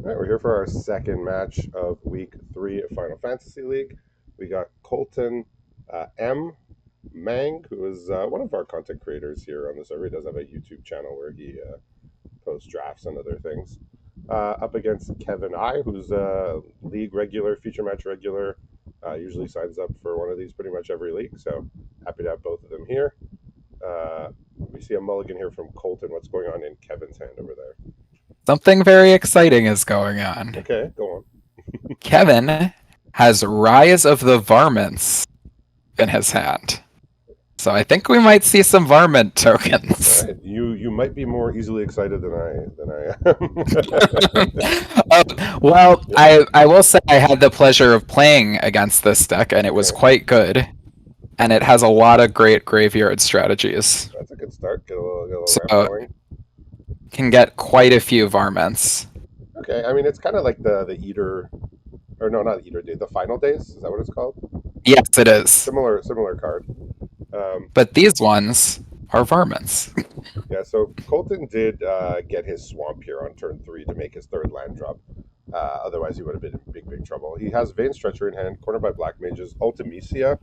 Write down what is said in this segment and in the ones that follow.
All right, we're here for our second match of week 3 of Final Fantasy League. We got Colton Mang, who is one of our content creators here on the server. He does have a YouTube channel where he posts drafts and other things. Up against Kevin I, who's a league regular, feature match regular. Usually signs up for one of these pretty much every league, so happy to have both of them here. We see a mulligan here from Colton. What's going on in Kevin's hand over there? Something very exciting is going on. Okay, go on. Kevin has Rise of the Varmints in his hand. So I think we might see some varmint tokens. All right, you might be more easily excited than I am. Well, Yeah. I will say I had the pleasure of playing against this deck, and it was Okay, quite good. And it has a lot of great graveyard strategies. that's a good start. Get a little ramp So going. can get quite a few varmints. Okay, I mean it's kind of like the Eater, or no, not Eater Day, the Final Days. Is that what it's called? Yes, it is. Similar card. Um, But these ones are varmints. yeah, so Colton did get his swamp here on turn 3 to make his third land drop. Otherwise, he would have been in big trouble. He has Vein Stretcher in hand, cornered by Black Mages, Ultimisia,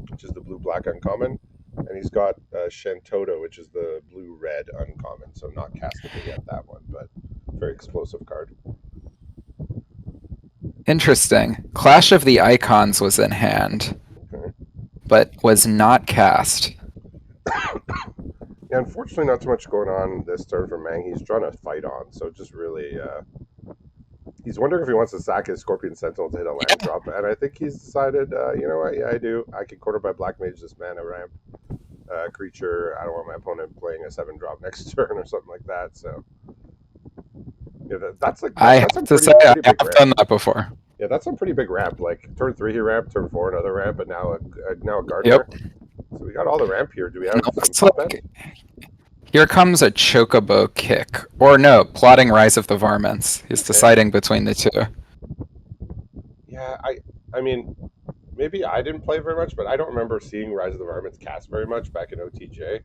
which is the blue-black uncommon, and he's got Shantoto, which is the blue-red uncommon, so not castable yet, that one, but very explosive card. Interesting. Clash of the Icons was in hand, Okay. but was not cast. Yeah, unfortunately, not too much going on this turn for Mang. He's trying to fight on, so just really, he's wondering if he wants to sack his Scorpion Sentinel to hit a land drop, and I think he's decided, you know what? Yeah, I do. I can corner by Black Mage this mana ramp creature. I don't want my opponent playing a 7 drop next turn or something like that. So yeah, that's like I that's a have to say, I pretty big have ramp. done that before. Yeah, that's a pretty big ramp. Like turn 3 he ramped, turn 4 another ramp, and now a Gardener. Yep. So we got all the ramp here. Do we And have it some looks top end? like here comes a Chocobo kick. Or no, plotting Rise of the Varmints. He's Okay. deciding between the two. Yeah, I mean, maybe I didn't play very much, but I don't remember seeing Rise of the Varmints cast very much back in OTJ.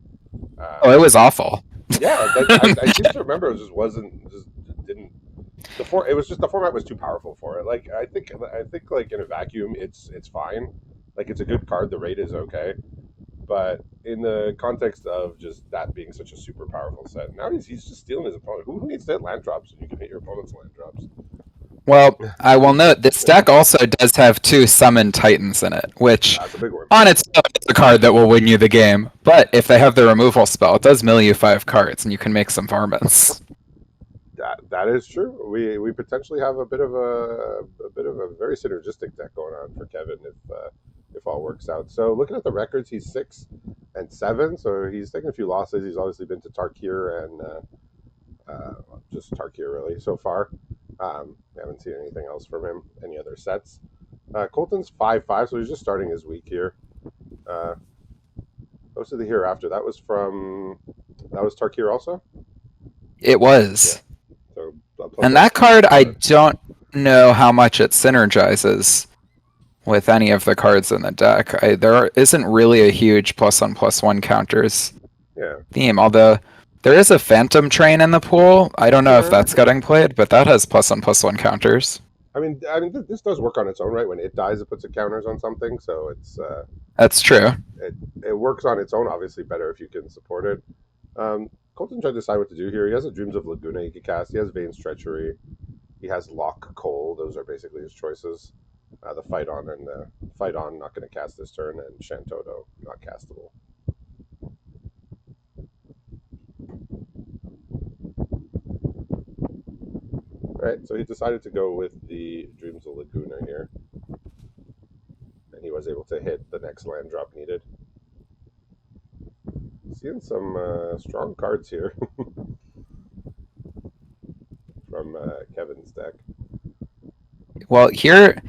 Oh, Um, it was awful. yeah, I seem to remember it just wasn't just didn't it was just the format was too powerful for it. Like I think like in a vacuum it's fine. Like it's a good card. The rate is okay, but in the context of just that being such a super powerful set, now he's just stealing his opponent. Who needs to hit land drops when you can hit your opponent's land drops? Well, I will note this deck also does have 2 Summon Titans in it, which That's a big one. on its own is a card that will win you the game. But if they have the removal spell, it does mill you 5 cards, and you can make some varmints. That is true. We potentially have a bit of a very synergistic deck going on for Kevin if all works out. So looking at the records, he's 6-7, so he's taken a few losses. He's obviously been to Tarkir and just Tarkir really so far. We haven't seen anything else from him, any other sets. Colton's 5-5, so he's just starting his week here. Most of the Hereafter, that was Tarkir also. It was. So And that card, I don't know how much it synergizes with any of the cards in the deck. There isn't really a huge +1/+1 counters yeah. theme, although there is a Phantom Train in the pool. I don't know if Yeah. that's getting played, but that has +1/+1 counters. This does work on its own, right? When it dies, it puts the counters on something, so That's true. it works on its own. Obviously, better if you can support it. Colton trying to decide what to do here. He has a Dreams of Laguna he can cast. He has Vane's Treachery. He has Lock Coal. Those are basically his choices. The Fight On and the Fight On, not going to cast this turn, and Shantoto, not castable. Right, so he decided to go with the Dreams of Laguna here, and he was able to hit the next land drop needed. Seeing some strong cards here from Kevin's deck. Well, here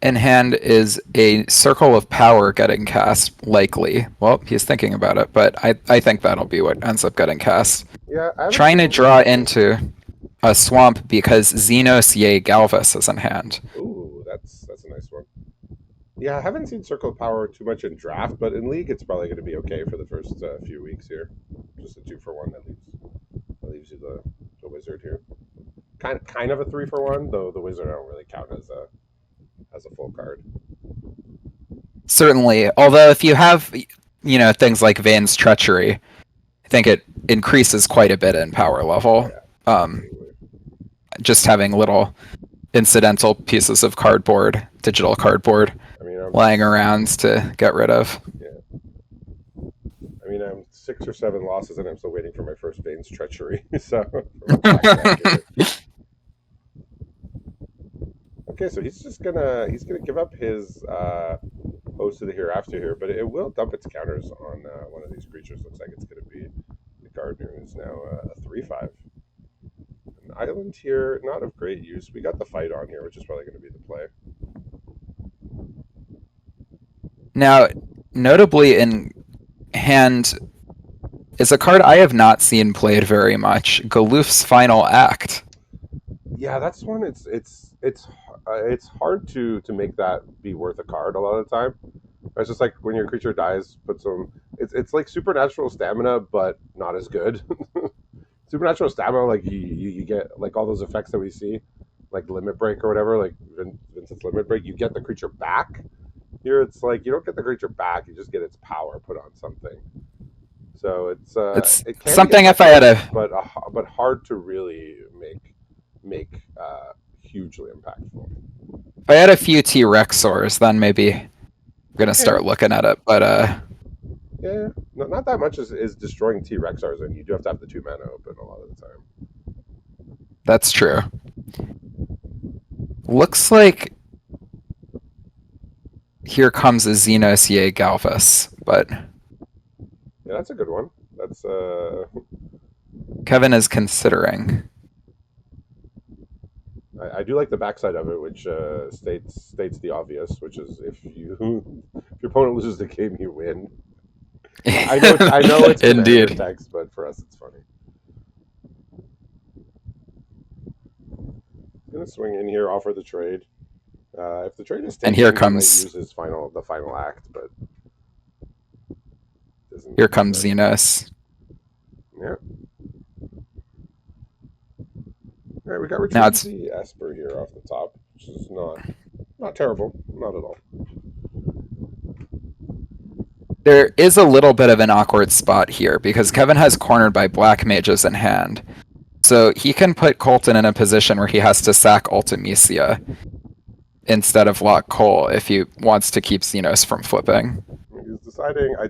in hand is a Circle of Power getting cast, likely. Well, he's thinking about it, but I think that'll be what ends up getting cast. Yeah, Trying to draw into a swamp because Xenos Ye Galvus is in hand. Ooh, that's a nice one. Yeah, I haven't seen Circle of Power too much in draft, but in league it's probably going to be okay for the first few weeks here. Just a 2-for-1 that leaves you the wizard here. kind of a 3 for 1, though the wizard don't really count as a full card. Certainly. Although if you have, things like Vane's Treachery, I think it increases quite a bit in power Oh level. yeah, Um, absolutely. just having little incidental pieces of cardboard, digital cardboard, I mean, I'm lying around to get rid of. yeah. I mean, I'm 6 or 7 losses, and I'm still waiting for my first Bane's treachery. So from a black deck here. Okay, so he's gonna give up his host of the hereafter here, but it will dump its counters on one of these creatures. Looks like it's gonna be the gardener, who's now a 3/5. An island here, not of great use. We got the fight on here, which is probably gonna be the play. Now, notably in hand is a card I have not seen played very much. Galoof's Final Act. Yeah, that's one. It's hard to make that be worth a card a lot of the time. It's just like when your creature dies, put some. It's like supernatural stamina, but not as good. Supernatural stamina, like you get like all those effects that we see, like limit break or whatever, like Vincent's limit break. You get the creature back. Here, it's like you don't get the creature back; you just get its power put on something. So It's it can be something if I had effective, a but hard to really make hugely impactful. if I had a few T-Rexors, then maybe I'm gonna Okay, start looking at it. But yeah, not that much is destroying T Rexars, and you do have to have the 2 mana open a lot of the time. that's true. Looks like here comes a Xenos Ye Galvus, but Yeah, that's a good one. That's Kevin is considering. I do like the backside of it, which states the obvious, which is if your opponent loses the game, you win. I know it's commander Indeed. text, but for us, it's funny. Gonna swing in here, offer the trade. If the trade is And here taken, he might comes use the final act, but doesn't here look like comes that. Xenos. Yeah. All right, we got Now Retrieve it's the Esper here off the top, which is not terrible, not at all. there is a little bit of an awkward spot here because Kevin has cornered by black mages in hand. So he can put Colton in a position where he has to sack Ultimisia instead of lock Cole if he wants to keep Xenos from flipping. He's deciding. I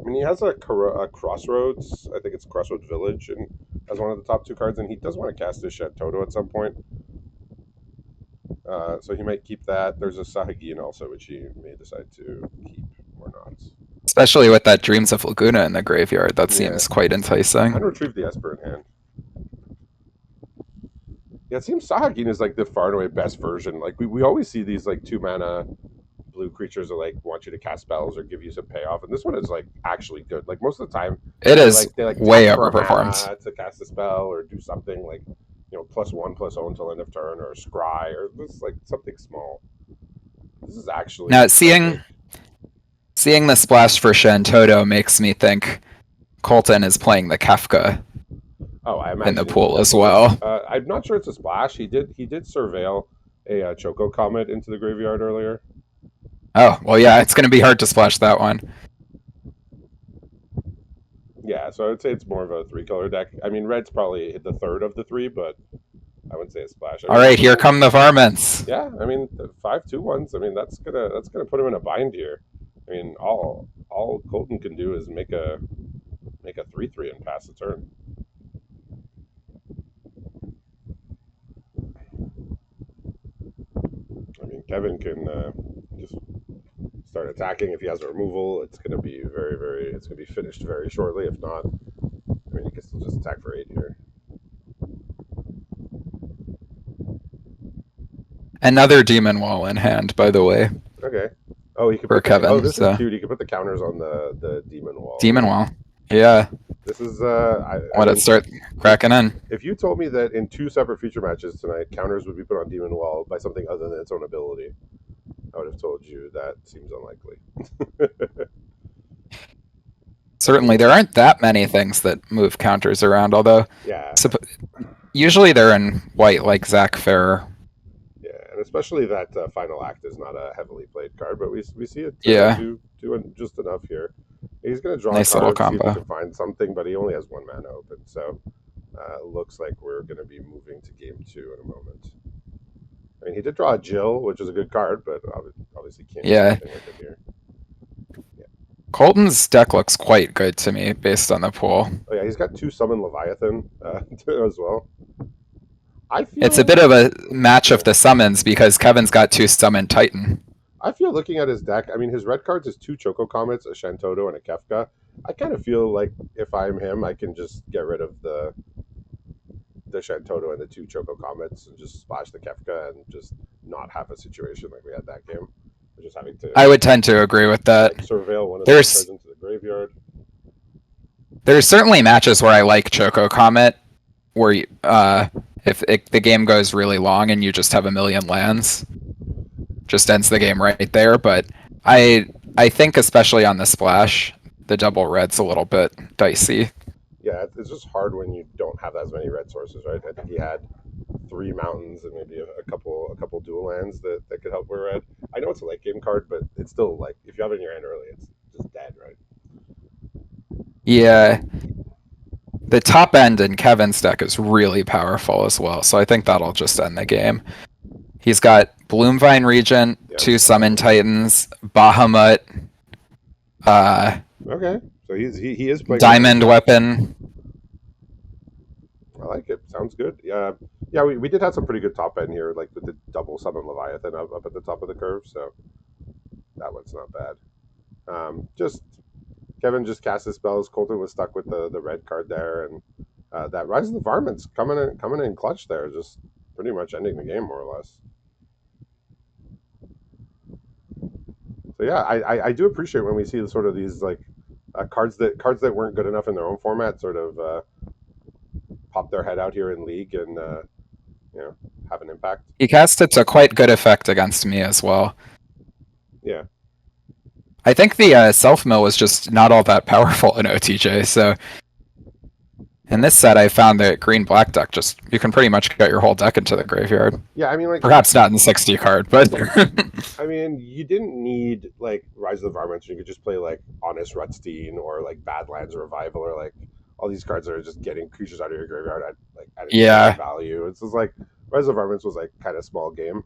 mean, he has a Crossroads. I think it's Crossroads Village, and as one of the top 2 cards, and he does want to cast his Shantoto at some point. So he might keep that. There's a Sahagin also, which he may decide to keep or not. Especially with that Dreams of Laguna in the graveyard. That Yeah, seems quite enticing. and Retrieve the Esper in hand. Yeah, it seems Sahagin is like the far and away best version. Like we always see these like 2 mana blue creatures that like want you to cast spells or give you some payoff, and this one is like actually good. Like most of the time, It is they like way tap for a overperformed. mana to cast a spell or do something like +1/+0 until end of turn or scry or this like something small. This is Now actually quite seeing good. seeing the splash for Shantoto makes me think Colton is playing the Kafka Oh, I in the imagine he pool as definitely is. well. I'm not sure it's a splash. He did surveil a Choco Comet into the graveyard earlier. Oh, well yeah, it's gonna be hard to splash that one. Yeah, so I would say it's more of a 3 color deck. I mean, red's probably the third of the 3, but I wouldn't say a splash. I mean, Alright, this here one, come the varmints. yeah. I mean, the 5/2 ones. I mean, that's gonna put him in a bind here. I mean, all Colton can do is make a 3/3 and pass the turn. I mean, Kevin can just start attacking if he has a removal. It's gonna be very. It's gonna be finished very shortly. If not, I mean, he can still just attack for 8 here. Another demon wall in hand, by the way, Okay. Oh, he could for put the. Oh, Kevin. this is So cute. He could put the counters on the demon wall. demon wall. Yeah. This is I Let it mean, start if cracking in. if you told me that in 2 separate feature matches tonight, counters would be put on demon wall by something other than its own ability, I would have told you that seems unlikely. I Certainly, mean, there aren't that many things that move counters around, although yeah. Usually they're in white, like Zach Ferrer. Yeah, and especially that final act is not a heavily played card, but we see it Yeah, do just enough here. He's going to draw a nice little card, see if he combo. can find something, but he only has one mana open, so looks like we're going to be moving to game two in a moment. I mean, he did draw a Jill, which is a good card, but obviously can't do Yeah, anything with it here. Yeah. Colton's deck looks quite good to me based on the pool. Oh yeah, he's got two summon Leviathan as well. I It's a feel bit of a match yeah. of the summons because Kevin's got two summon Titan. I feel looking at his deck. I mean, his red cards is two Choco Comets, a Shantoto, and a Kefka. I kind of feel like if I'm him, I can just get rid of the Shantoto and the two Choco Comets and just splash the Kefka and just not have a situation like we had that game. We're just having to I would tend to agree with that. like surveil one of those There's cards into the graveyard. there's certainly matches where I like Choco Comet, where if the game goes really long and you just have a million lands, just ends the game right there. But I I think especially on the splash, the double red's a little bit dicey. Yeah, it's just hard when you don't have as many red sources, right? I think he had three mountains and maybe a couple dual lands that could help with red. I know it's a late game card, but it's still like if you have it in your hand early, it's just dead, right? Yeah, the top end in Kevin's deck is really powerful as well, so I think that'll just end the game. He's got Bloomvine Regent, Yes. two Summon Titans, Bahamut, uh, Okay. So he is playing around Diamond here. Weapon. I like it. Sounds good. Yeah. Yeah, we did have some pretty good top end here, like with the double summon Leviathan up at the top of the curve, so that one's not bad. Just Kevin just cast his spells. Colton was stuck with the red card there, and that Rise of the Varmints coming in clutch there, just pretty much ending the game more or less. So yeah, I do appreciate when we see sort of these like cards that weren't good enough in their own format sort of pop their head out here in league and you know have an impact. He cast it to quite good effect against me as well. Yeah, I think the self mill was just not all that powerful in OTJ. So in this set, I found that green black deck just you can pretty much get your whole deck into the graveyard. yeah. I mean, like Perhaps not in 60 card, but I mean, you didn't need like Rise of the Varmints. You could just play like Honest Rutstein or like Badlands Revival or like all these cards that are just getting creatures out of your graveyard at insane yeah, value. It's just like Rise of the Varmints was like kind of small game,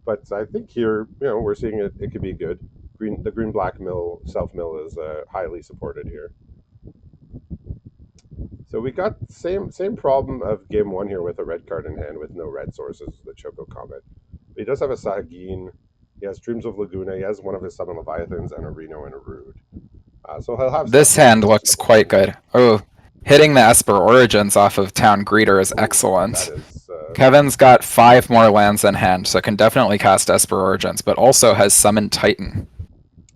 but I think here we're seeing it. It could be good. The green black mill self mill is highly supported here. So we got same problem of game one here with a red card in hand with no red sources, the Choco Comet. But he does have a Sahagin. He has Dreams of Laguna. He has one of his Summon Leviathans and a Reno and a Rude. So he'll have stuff this here in hand the next looks couple quite games. good. Oh, hitting the Esper Origins off of Town Greeter is Ooh, that excellent. is Kevin's got 5 more lands in hand, so can definitely cast Esper Origins, but also has Summon Titan.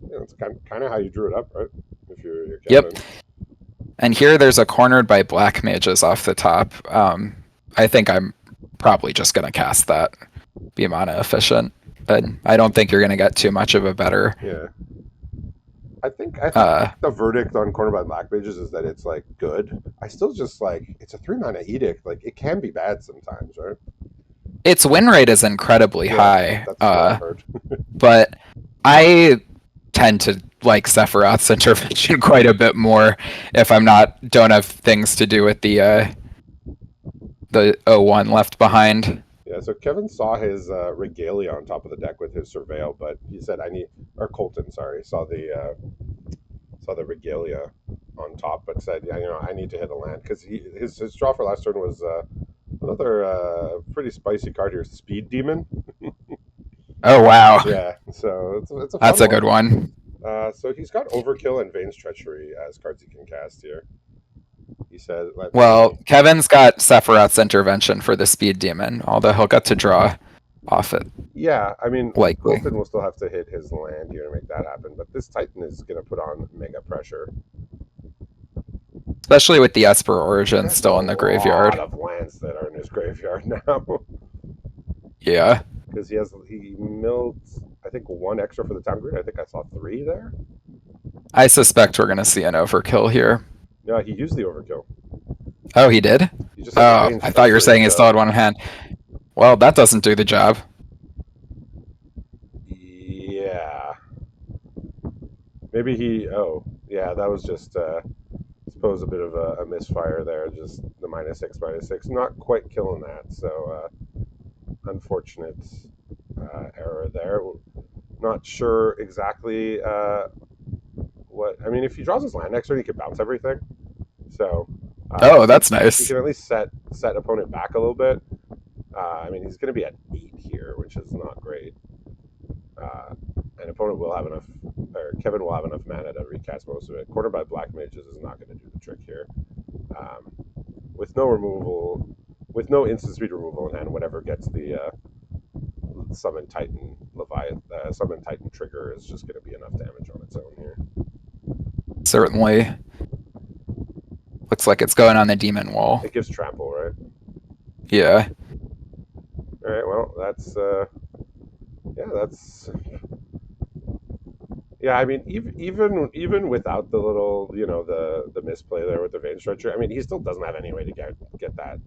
it's kind of how you drew it up, right? If you're Yep. Kevin. And here there's a cornered by black mages off the top. I think I'm probably just going to cast that. Be mana efficient. But I don't think you're going to get too much of a better. Yeah. I think Uh, the verdict on Corner by Black Mages is that it's like good. I still just like it's a 3 mana edict. Like it can be bad sometimes, right? its win rate is incredibly Yeah, high. that's what I've heard. But I tend to like Sephiroth's intervention quite a bit more if I'm not don't have things to do with the 01 left behind. Yeah, so Kevin saw his regalia on top of the deck with his surveil, but he said I need or Colton, sorry, saw the regalia on top, but said yeah, I need to hit a land because his draw for last turn was another pretty spicy card here, Speed Demon. Oh wow, Yeah, so it's a that's fun a good one. one. So he's got Overkill and Vane's Treachery as cards he can cast here. He said, let's see. Well, Kevin's got Sephiroth's intervention for the speed demon, although he'll get to draw off it Yeah, I mean, likely. Colton will still have to hit his land here to make that happen, but this Titan is going to put on mega pressure. Especially with the Esper Origin That's a still in the lot graveyard. of lands that are in his graveyard now Yeah. because he milled I think one extra for the town grid. I think I saw three there. I suspect we're gonna see an overkill here. No, he used the overkill. Oh, he did? just had the Oh, range I thought you were treachery, saying he still so had one hand. Well, that doesn't do the job. yeah. Maybe he. Oh, yeah. That was just, I suppose, a bit of a misfire there. Just the -6, not quite killing that. So unfortunate error there. Not sure exactly what. I mean, if he draws his land next turn, he could bounce everything. So Oh, he that's he nice. can at least set opponent back a little bit. I mean, he's going to be at 8 here, which is not great. Uh, and opponent will have enough, or Kevin will have enough mana to recast most of it. Cornered by Black Mages is not going to do the trick here. Um, with no removal, with no instant speed removal in hand, whatever gets the Summon Titan Leviathan, Summon Titan trigger is just going to be enough damage on its own here. Certainly. Looks like it's going on the demon wall. It gives trample, right? Yeah. All right. Well, that's yeah, that's yeah. I mean, even without the little, the misplay there with the vein stretcher, I mean, he still doesn't have any way to get that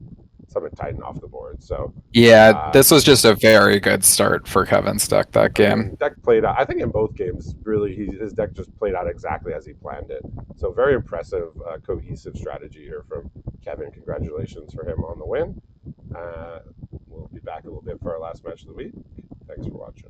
Summon Titan off the board. So, Yeah, uh, this was just a very good start for Kevin's deck that I mean, game. deck played out. I think in both games, really, his deck just played out exactly as he planned it. So very impressive, cohesive strategy here from Kevin. Congratulations for him on the win. Uh, we'll be back a little bit for our last match of the week. Thanks for watching.